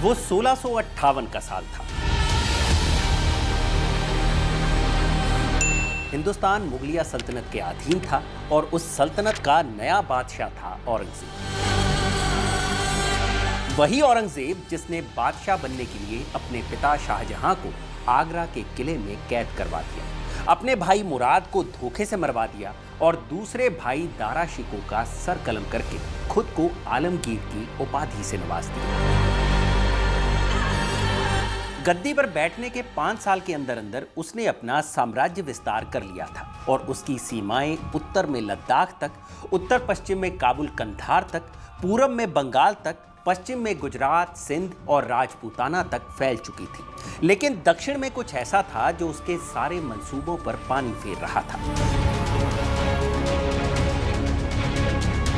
वो 1658 का साल था। हिंदुस्तान मुगलिया सल्तनत के अधीन था और उस सल्तनत का नया बादशाह था औरंगजेब। वही औरंगजेब जिसने बादशाह बनने के लिए अपने पिता शाहजहां को आगरा के किले में कैद करवा दिया, अपने भाई मुराद को धोखे से मरवा दिया और दूसरे भाई दारा शिकोह का सर कलम करके खुद को आलमगीर की उपाधि से नवाज दिया। गद्दी पर बैठने के 5 साल के अंदर अंदर उसने अपना साम्राज्य विस्तार कर लिया था और उसकी सीमाएं उत्तर में लद्दाख तक, उत्तर पश्चिम में काबुल कंधार तक, पूरब में बंगाल तक, पश्चिम में गुजरात, सिंध और राजपूताना तक फैल चुकी थी। लेकिन दक्षिण में कुछ ऐसा था जो उसके सारे मंसूबों पर पानी फेर रहा था।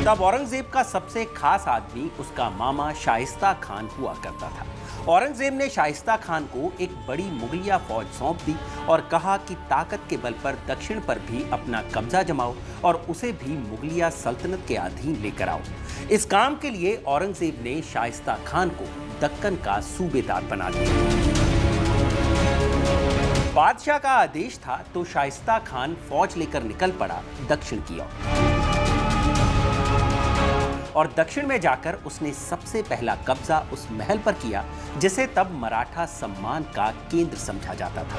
तब औरंगजेब का सबसे खास आदमी उसका मामा शाइस्ता खान हुआ करता था। औरंगजेब ने शाइस्ता खान को एक बड़ी मुगलिया फौज सौंप दी और कहा कि ताकत के बल पर दक्षिण पर भी अपना कब्जा जमाओ और उसे भी मुगलिया सल्तनत के अधीन लेकर आओ। इस काम के लिए औरंगजेब ने शाइस्ता खान को दक्कन का सूबेदार बना दिया। बादशाह का आदेश था तो शाइस्ता खान फौज लेकर निकल पड़ा दक्षिण की ओर। और दक्षिण में जाकर उसने सबसे पहला कब्जा उस महल पर किया जिसे तब मराठा सम्मान का केंद्र समझा जाता था।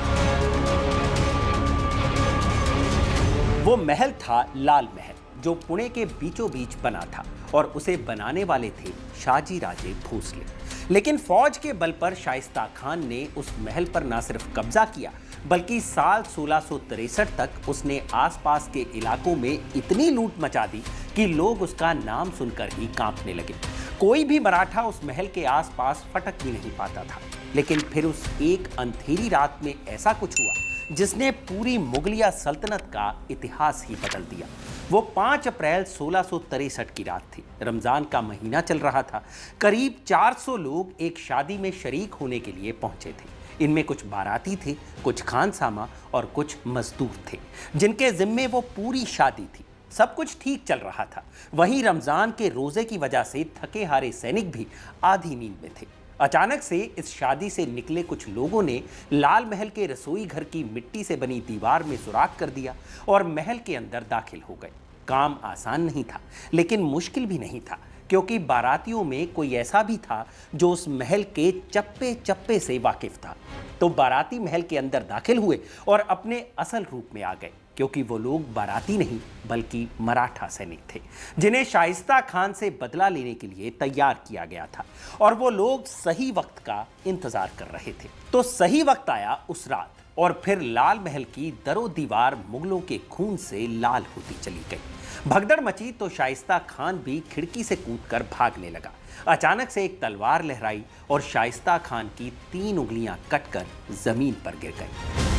वो महल था लाल महल, जो पुणे के बीचों बीच बना था और उसे बनाने वाले थे शाहजी राजे भोसले। लेकिन फौज के बल पर शाइस्ता खान ने उस महल पर न सिर्फ कब्जा किया बल्कि साल 1663 तक उसने आसपास के इलाकों में इतनी लूट मचा दी कि लोग उसका नाम सुनकर ही कांपने लगे। कोई भी मराठा उस महल के आसपास फटक भी नहीं पाता था। लेकिन फिर उस एक अंधेरी रात में ऐसा कुछ हुआ जिसने पूरी मुगलिया सल्तनत का इतिहास ही बदल दिया। वो 5 अप्रैल 1663 की रात थी। रमजान का महीना चल रहा था। करीब 400 लोग एक शादी में शरीक होने के लिए पहुंचे थे। इनमें कुछ बाराती थे, कुछ खानसामा और कुछ मजदूर थे जिनके जिम्मे वो पूरी शादी थी। सब कुछ ठीक चल रहा था। वहीं रमजान के रोजे की वजह से थके हारे सैनिक भी आधी नींद में थे। अचानक से इस शादी से निकले कुछ लोगों ने लाल महल के रसोई घर की मिट्टी से बनी दीवार में सुराख कर दिया और महल के अंदर दाखिल हो गए। काम आसान नहीं था लेकिन मुश्किल भी नहीं था, क्योंकि बारातियों में कोई ऐसा भी था जो उस महल के चप्पे चप्पे से वाकिफ था। तो बाराती महल के अंदर दाखिल हुए और अपने असल रूप में आ गए, क्योंकि वो लोग बाराती नहीं बल्कि मराठा सैनिक थे जिन्हें शाइस्ता खान से बदला लेने के लिए तैयार किया गया था। और वो लोग सही वक्त का इंतजार कर रहे थे। तो सही वक्त आया उस रात और फिर लाल महल की दरो दीवार मुगलों के खून से लाल होती चली गई। भगदड़ मची तो शाइस्ता खान भी खिड़की से कूदकर भागने लगा। अचानक से एक तलवार लहराई और शाइस्ता खान की 3 उंगलियां कटकर जमीन पर गिर गई।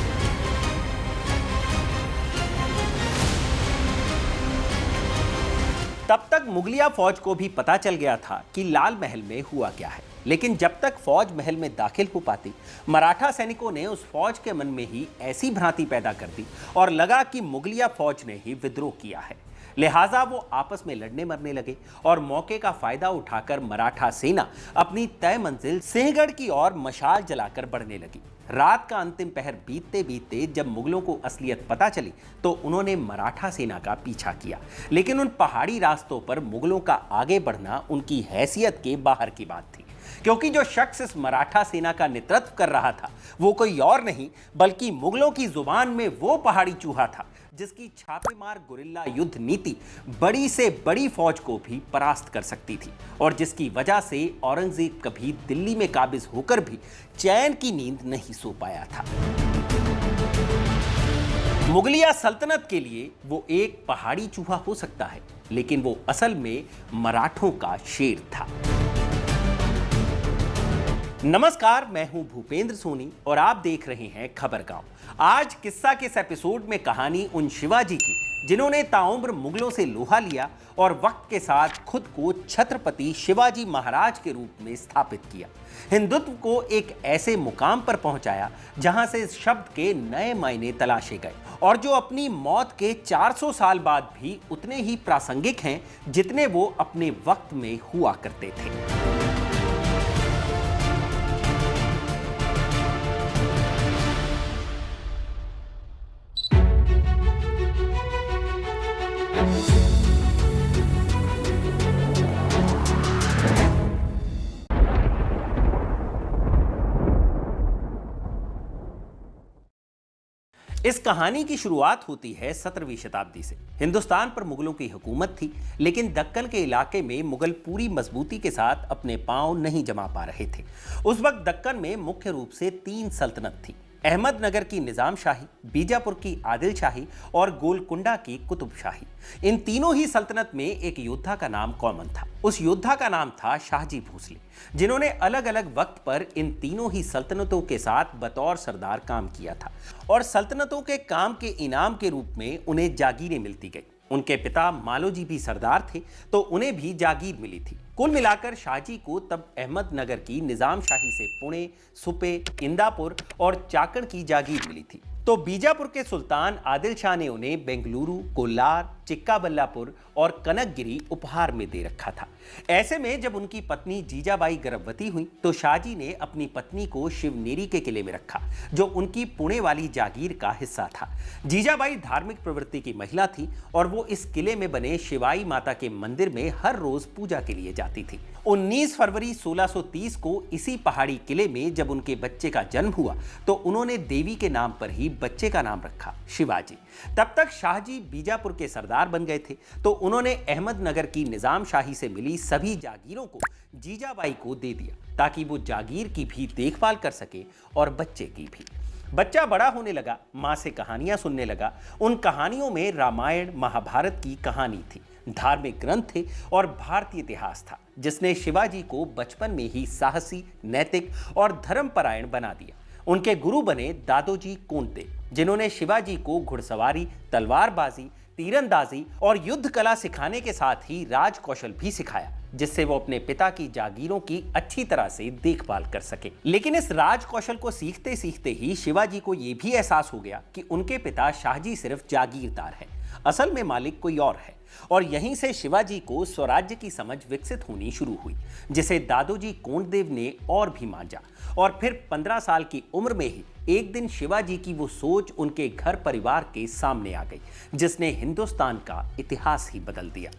तब तक मुगलिया फौज को भी पता चल गया था कि लाल महल में हुआ क्या है। लेकिन जब तक फौज महल में दाखिल हो पाती, मराठा सैनिकों ने उस फौज के मन में ही ऐसी भ्रांति पैदा कर दी और लगा कि मुगलिया फौज ने ही विद्रोह किया है। लिहाजा वो आपस में लड़ने मरने लगे और मौके का फायदा उठाकर मराठा सेना अपनी तय मंजिल सिंहगढ़ की ओर मशाल जलाकर बढ़ने लगी। रात का अंतिम पहर बीतते बीतते जब मुगलों को असलियत पता चली तो उन्होंने मराठा सेना का पीछा किया। लेकिन उन पहाड़ी रास्तों पर मुगलों का आगे बढ़ना उनकी हैसियत के बाहर की बात थी, क्योंकि जो शख्स इस मराठा सेना का नेतृत्व कर रहा था वो कोई और नहीं बल्कि मुगलों की जुबान में वो पहाड़ी चूहा था जिसकी छापेमार गुरिल्ला युद्ध नीति बड़ी से बड़ी फौज को भी परास्त कर सकती थी और जिसकी वजह से औरंगजेब कभी दिल्ली में काबिज होकर भी चैन की नींद नहीं सो पाया था। मुगलिया सल्तनत के लिए वो एक पहाड़ी चूहा हो सकता है, लेकिन वो असल में मराठों का शेर था। नमस्कार, मैं हूं भूपेंद्र सोनी और आप देख रहे हैं खबर गांव। आज किस्सा के इस एपिसोड में कहानी उन शिवाजी की जिन्होंने ताउम्र मुगलों से लोहा लिया और वक्त के साथ खुद को छत्रपति शिवाजी महाराज के रूप में स्थापित किया। हिंदुत्व को एक ऐसे मुकाम पर पहुंचाया जहां से इस शब्द के नए मायने तलाशे गए और जो अपनी मौत के 400 साल बाद भी उतने ही प्रासंगिक हैं जितने वो अपने वक्त में हुआ करते थे। इस कहानी की शुरुआत होती है 17वीं शताब्दी से। हिंदुस्तान पर मुगलों की हुकूमत थी, लेकिन दक्कन के इलाके में मुगल पूरी मजबूती के साथ अपने पांव नहीं जमा पा रहे थे। उस वक्त दक्कन में मुख्य रूप से 3 सल्तनत थी: अहमदनगर की निजाम शाही, बीजापुर की आदिल शाही और गोलकुंडा की कुतुब शाही। इन तीनों ही सल्तनत में एक योद्धा का नाम कॉमन था। उस योद्धा का नाम था शाहजी भोसले, जिन्होंने अलग अलग वक्त पर इन तीनों ही सल्तनतों के साथ बतौर सरदार काम किया था और सल्तनतों के काम के इनाम के रूप में उन्हें जागीरें मिलती गई। उनके पिता मालोजी भी सरदार थे, तो उन्हें भी जागीर मिली थी। कुल मिलाकर शाहजी को तब अहमदनगर की निजाम शाही से पुणे, सुपे, इंदापुर और चाकण की जागीर मिली थी। तो बीजापुर के सुल्तान आदिल शाह ने उन्हें बेंगलुरु, कोल्लार, चिक्काबल्लापुर और कनकगिरी उपहार में दे रखा था। ऐसे में जब उनकी पत्नी जीजाबाई गर्भवती हुई तो शाहजी ने अपनी पत्नी को शिवनेरी के किले में रखा, जो उनकी पुणे वाली जागीर का हिस्सा था। जीजाबाई धार्मिक प्रवृत्ति की महिला थी और वो इस किले में बने शिवाई माता के मंदिर में हर रोज पूजा के लिए जाती थी। 19 फरवरी 1630 को इसी पहाड़ी किले में जब उनके बच्चे का जन्म हुआ तो उन्होंने देवी के नाम पर ही बच्चे का नाम रखा शिवाजी। तब तक शाहजी बीजापुर के सरदार बन गए थे, तो उन्होंने अहमदनगर की निजाम शाही से मिली सभी जागीरों को जीजाबाई को दे दिया, ताकि वो जागीर की भी देखभाल कर सके और बच्चे की भी। बच्चा बड़ा होने लगा, माँ से कहानियां सुनने लगा। उन कहानियों में रामायण, महाभारत की कहानी थी, धार्मिक ग्रंथ थे और भारतीय इतिहास था, जिसने शिवाजी को बचपन में ही साहसी, नैतिक और धर्मपरायण बना दिया। उनके गुरु बने दादोजी कोंडदेव, जिन्होंने शिवाजी को घुड़सवारी, तलवारबाजी, तीरंदाजी और युद्ध कला सिखाने के साथ ही राज कौशल भी सिखाया, जिससे वो अपने पिता की जागीरों की अच्छी तरह से देखभाल कर सके। लेकिन इस राज कौशल को सीखते सीखते ही शिवाजी को यह भी एहसास हो गया कि उनके पिता शाहजी सिर्फ जागीरदार हैं, असल में मालिक कोई और है। और यहीं से शिवाजी को स्वराज्य की समझ विकसित होनी शुरू हुई, जिसे दादोजी कोंडदेव ने और भी मांझा। और फिर 15 साल की उम्र में ही एक दिन शिवाजी की वो सोच उनके घर परिवार के सामने आ गई, जिसने हिंदुस्तान का इतिहास ही बदल दिया।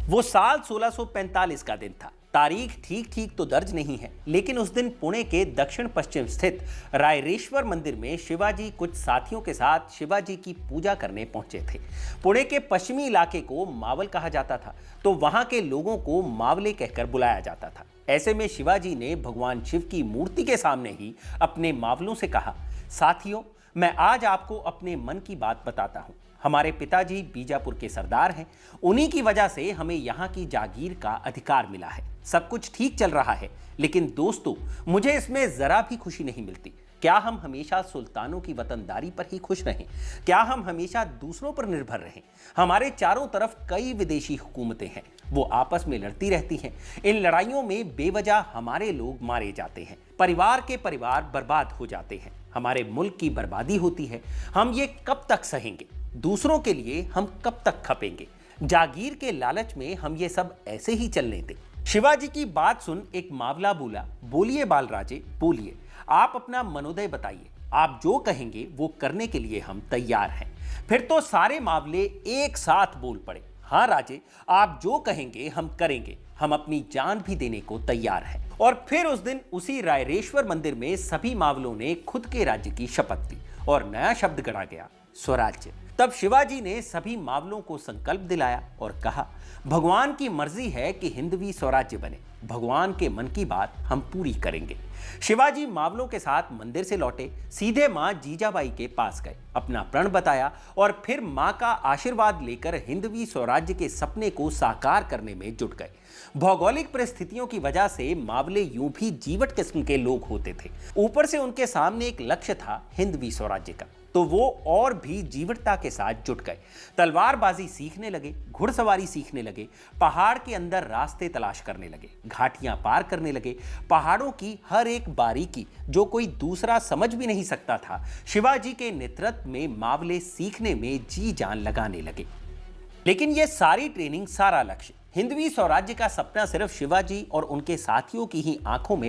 वो साल 1645 का दिन था। तारीख ठीक ठीक तो दर्ज नहीं है, लेकिन उस दिन पुणे के दक्षिण पश्चिम स्थित रायरेश्वर मंदिर में शिवाजी कुछ साथियों के साथ शिवाजी की पूजा करने पहुंचे थे। पुणे के पश्चिमी इलाके को मावल कहा जाता था, तो वहां के लोगों को मावले कहकर बुलाया जाता था। ऐसे में शिवाजी ने भगवान शिव की मूर्ति के सामने ही अपने मावलों से कहा, साथियों, मैं आज आपको अपने मन की बात बताता हूं। हमारे पिताजी बीजापुर के सरदार हैं, उन्हीं की वजह से हमें यहाँ की जागीर का अधिकार मिला है। सब कुछ ठीक चल रहा है, लेकिन दोस्तों, मुझे इसमें जरा भी खुशी नहीं मिलती। क्या हम हमेशा सुल्तानों की वतनदारी पर ही खुश रहें? क्या हम हमेशा दूसरों पर निर्भर रहें? हमारे चारों तरफ कई विदेशी हुकूमतें हैं, वो आपस में लड़ती रहती हैं। इन लड़ाइयों में बेवजह हमारे लोग मारे जाते हैं, परिवार के परिवार बर्बाद हो जाते हैं, हमारे मुल्क की बर्बादी होती है। हम ये कब तक सहेंगे? दूसरों के लिए हम कब तक खपेंगे? जागीर के लालच में हम ये सब ऐसे ही चलने दें? शिवाजी की बात सुन एक मावला बोला, बोलिए बालराजे, बोलिए, आप अपना मनोदय बताइए। आप जो कहेंगे वो करने के लिए हम तैयार हैं। फिर तो सारे मावले एक साथ बोल पड़े, हाँ राजे, आप जो कहेंगे हम करेंगे, हम अपनी जान भी देने को तैयार हैं। और फिर उस दिन उसी रायरेश्वर मंदिर में सभी मावलों ने खुद के राज्य की शपथ ली और नया शब्द गढ़ा गया, स्वराज्य। तब शिवाजी ने सभी मावलों को संकल्प दिलाया और कहा, भगवान की मर्जी है कि हिंदवी स्वराज्य बने, भगवान के मन की बात हम पूरी करेंगे। शिवाजी मावलों के साथ मंदिर से लौटे, सीधे मां जीजाबाई के पास गए, अपना प्रण बताया और फिर मां का आशीर्वाद लेकर हिंदवी स्वराज्य के सपने को साकार करने में जुट गए। भौगोलिक परिस्थितियों की वजह से मावले यूं भी जीवट किस्म के लोग होते थे, ऊपर से उनके सामने एक लक्ष्य था हिंदवी स्वराज्य का, तो वो और भी जीवटता के साथ जुट गए। तलवारबाजी सीखने लगे, घुड़सवारी सीखने लगे, पहाड़ के अंदर रास्ते तलाश करने लगे, घाटियां पार करने लगे, पहाड़ों की हर एक बारीकी जो कोई दूसरा समझ भी नहीं सकता था, शिवाजी के नेतृत्व में मावले सीखने में जी जान लगाने लगे। लेकिन ये सारी ट्रेनिंग, सारा लक्ष्य, हिंदवी स्वराज्य का सपना सिर्फ शिवाजी और उनके साथियों की ही आंखों में